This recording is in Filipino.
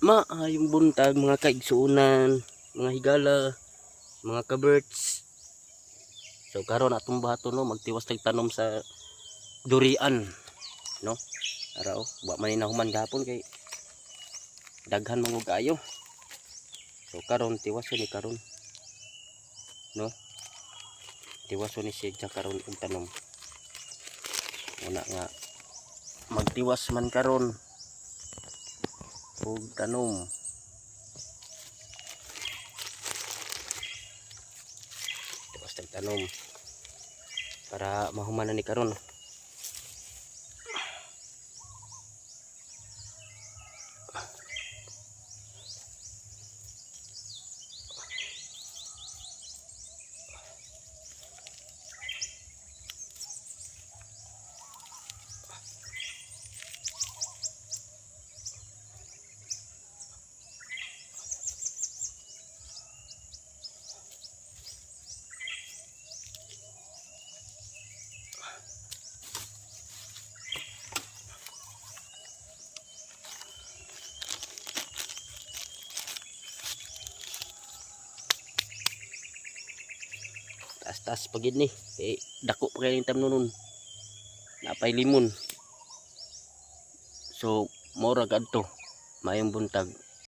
Maayong buntag mga kaigsuunan, mga higala, mga kabirds. So karon atong bato no magtiwas tag tanom sa durian, no? Ara oh, wa man inahuman gapon kay daghan man og kaayo. So karon tiwas ni karon. No? Tiwas ni siya karon og tanom. Una nga magtiwas man karon og tanom. Tiwas tag tanom para mahumanan ni karon. Taas pagid ni kay dako pa kay tam nun napay limon. So mora kadto mayong buntag